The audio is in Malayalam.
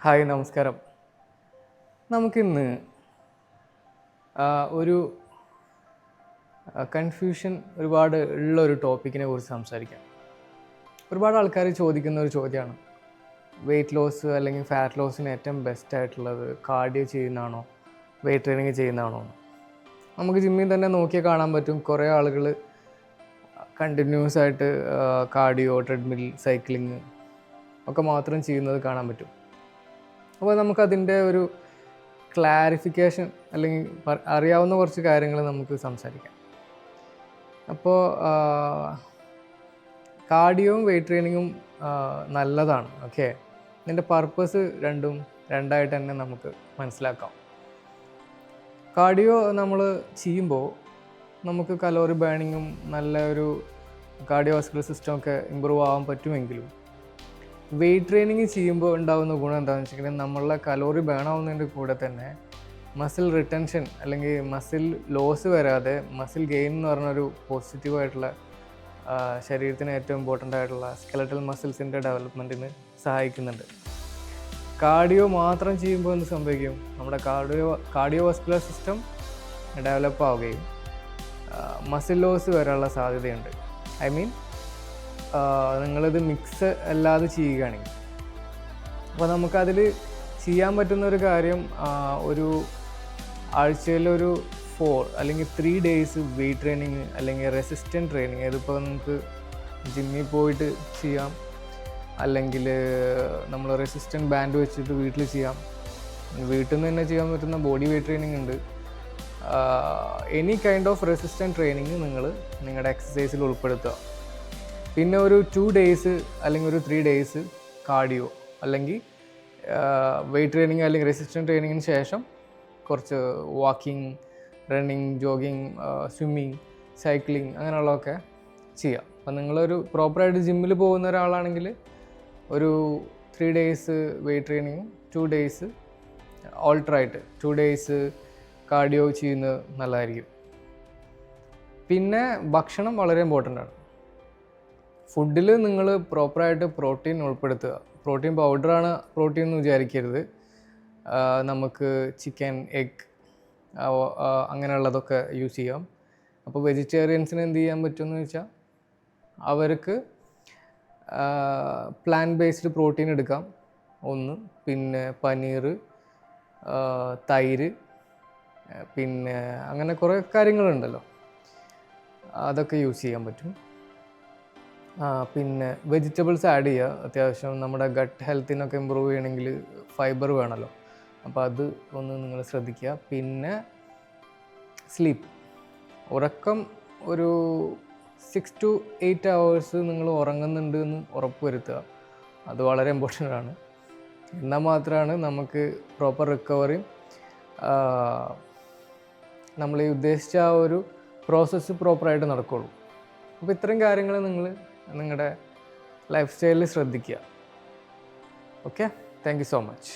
ഹായ് നമസ്കാരം. നമുക്കിന്ന് ഒരു കൺഫ്യൂഷൻ ഒരുപാട് ഉള്ള ഒരു ടോപ്പിക്കിനെ കുറിച്ച് സംസാരിക്കാം. ഒരുപാട് ആൾക്കാർ ചോദിക്കുന്ന ഒരു ചോദ്യമാണ്, വെയിറ്റ് ലോസ് അല്ലെങ്കിൽ ഫാറ്റ് ലോസിന് ഏറ്റവും ബെസ്റ്റ് ആയിട്ടുള്ളത് കാർഡിയോ ചെയ്യുന്നതാണോ വെയിറ്റ് ട്രെയിനിങ് ചെയ്യുന്നതാണോ? നമുക്ക് ജിമ്മിൽ തന്നെ നോക്കിയാൽ കാണാൻ പറ്റും, കുറേ ആളുകൾ കണ്ടിന്യൂസ് ആയിട്ട് കാർഡിയോ, ട്രെഡ്മിൽ, സൈക്ലിങ് ഒക്കെ മാത്രം ചെയ്യുന്നത് കാണാൻ പറ്റും. അപ്പോൾ നമുക്കതിൻ്റെ ഒരു ക്ലാരിഫിക്കേഷൻ അല്ലെങ്കിൽ അറിയാവുന്ന കുറച്ച് കാര്യങ്ങൾ നമുക്ക് സംസാരിക്കാം. അപ്പോൾ കാർഡിയോയും വെയിറ്റ് ട്രെയിനിങ്ങും നല്ലതാണ്. ഓക്കെ, ഇതിൻ്റെ പർപ്പസ് രണ്ടായിട്ട് തന്നെ നമുക്ക് മനസ്സിലാക്കാം. കാർഡിയോ നമ്മൾ ചെയ്യുമ്പോൾ നമുക്ക് കലോറി ബേണിങ്ങും നല്ല ഒരു കാർഡിയോവാസ്കുലർ സിസ്റ്റമൊക്കെ ഇമ്പ്രൂവ് ആവാൻ പറ്റുമെങ്കിലും വെയിറ്റ് ട്രെയിനിങ് ചെയ്യുമ്പോൾ ഉണ്ടാകുന്ന ഗുണം എന്താണെന്ന് വെച്ചിട്ടുണ്ടെങ്കിൽ നമ്മളുടെ കലോറി ബേൺ ആവുന്നതിൻ്റെ കൂടെ തന്നെ മസിൽ റിട്ടൻഷൻ അല്ലെങ്കിൽ മസിൽ ലോസ് വരാതെ മസിൽ ഗെയിൻ എന്ന് പറഞ്ഞൊരു പോസിറ്റീവായിട്ടുള്ള ശരീരത്തിന് ഏറ്റവും ഇമ്പോർട്ടൻ്റ് ആയിട്ടുള്ള സ്കെലറ്റൽ മസിൽസിൻ്റെ ഡെവലപ്മെൻറ്റിന് സഹായിക്കുന്നുണ്ട്. കാർഡിയോ മാത്രം ചെയ്യുമ്പോൾ എന്ത് സംഭവിക്കും? നമ്മുടെ കാർഡിയോവാസ്കുലർ സിസ്റ്റം ഡെവലപ്പ് ആവുകയും മസിൽ ലോസ് വരാനുള്ള സാധ്യതയുണ്ട്. നിങ്ങളിത് മിക്സ് അല്ലാതെ ചെയ്യുകയാണെങ്കിൽ. അപ്പോൾ നമുക്കതിൽ ചെയ്യാൻ പറ്റുന്ന ഒരു കാര്യം, ഒരു ആഴ്ചയിലൊരു 4 അല്ലെങ്കിൽ 3 ഡേയ്സ് വെയിറ്റ് ട്രെയിനിങ് അല്ലെങ്കിൽ റെസിസ്റ്റൻറ്റ് ട്രെയിനിങ്. ഇതിപ്പോൾ നമുക്ക് ജിമ്മിൽ പോയിട്ട് ചെയ്യാം, അല്ലെങ്കിൽ നമ്മൾ റെസിസ്റ്റൻറ്റ് ബാൻഡ് വെച്ചിട്ട് വീട്ടിൽ ചെയ്യാം. വീട്ടിൽ നിന്ന് തന്നെ ചെയ്യാൻ പറ്റുന്ന ബോഡി വെയിറ്റ് ട്രെയിനിങ് ഉണ്ട്. Any kind of resistant training നിങ്ങൾ നിങ്ങളുടെ എക്സസൈസിൽ ഉൾപ്പെടുത്തുക. പിന്നെ ഒരു 2 ഡേയ്സ് അല്ലെങ്കിൽ ഒരു 3 ഡേയ്സ് കാർഡിയോ അല്ലെങ്കിൽ വെയിറ്റ് ട്രെയിനിങ് അല്ലെങ്കിൽ റെസിസ്റ്റൻറ്റ് ട്രെയിനിങ്ങിന് ശേഷം കുറച്ച് walking, running, jogging, swimming, cycling അങ്ങനെയുള്ളതൊക്കെ ചെയ്യാം. അപ്പം നിങ്ങളൊരു പ്രോപ്പറായിട്ട് ജിമ്മിൽ പോകുന്ന ഒരാളാണെങ്കിൽ ഒരു 3 ഡേയ്സ് വെയിറ്റ് ട്രെയിനിങ്ങും 2 ഡേയ്സ് ഓൾട്ടറായിട്ട് 2 ഡേയ്സ് കാർഡിയോ ചെയ്യുന്നത് നല്ലതായിരിക്കും. പിന്നെ ഭക്ഷണം വളരെ ഇമ്പോർട്ടൻ്റ് ആണ്. ഫുഡിൽ നിങ്ങൾ പ്രോപ്പറായിട്ട് പ്രോട്ടീൻ ഉൾപ്പെടുത്തുക. പ്രോട്ടീൻ പൗഡറാണ് പ്രോട്ടീൻ എന്ന് വിചാരിക്കരുത്. നമുക്ക് ചിക്കൻ, എഗ് അങ്ങനെയുള്ളതൊക്കെ യൂസ് ചെയ്യാം. അപ്പോൾ വെജിറ്റേറിയൻസിന് എന്ത് ചെയ്യാൻ പറ്റുമെന്ന് വെച്ചാൽ അവർക്ക് പ്ലാന്റ് ബേസ്ഡ് പ്രോട്ടീൻ എടുക്കാം ഒന്ന്. പിന്നെ പനീർ, തൈര്, പിന്നെ അങ്ങനെ കുറേ കാര്യങ്ങളുണ്ടല്ലോ, അതൊക്കെ യൂസ് ചെയ്യാൻ പറ്റും. പിന്നെ വെജിറ്റബിൾസ് ആഡ് ചെയ്യുക. അത്യാവശ്യം നമ്മുടെ ഗട്ട് ഹെൽത്തിനൊക്കെ ഇമ്പ്രൂവ് ചെയ്യണമെങ്കിൽ ഫൈബർ വേണമല്ലോ, അപ്പോൾ അത് ഒന്ന് നിങ്ങൾ ശ്രദ്ധിക്കുക. പിന്നെ സ്ലീപ്പ്, ഉറക്കം ഒരു 6 to 8 hours നിങ്ങൾ ഉറങ്ങുന്നുണ്ട് എന്ന് ഉറപ്പ് വരുത്തുക. അത് വളരെ ഇമ്പോർട്ടൻ്റ് ആണ്. എന്നാൽ മാത്രമാണ് നമുക്ക് പ്രോപ്പർ റിക്കവറിയും നമ്മൾ ഈ ഉദ്ദേശിച്ച ആ ഒരു പ്രോസസ്സ് പ്രോപ്പറായിട്ട് നടക്കുകയുള്ളൂ. അപ്പോൾ ഇത്രയും കാര്യങ്ങൾ നിങ്ങൾ നിങ്ങളുടെ ലൈഫ് സ്റ്റൈലിൽ ശ്രദ്ധിക്കുക. Okay, thank you so much.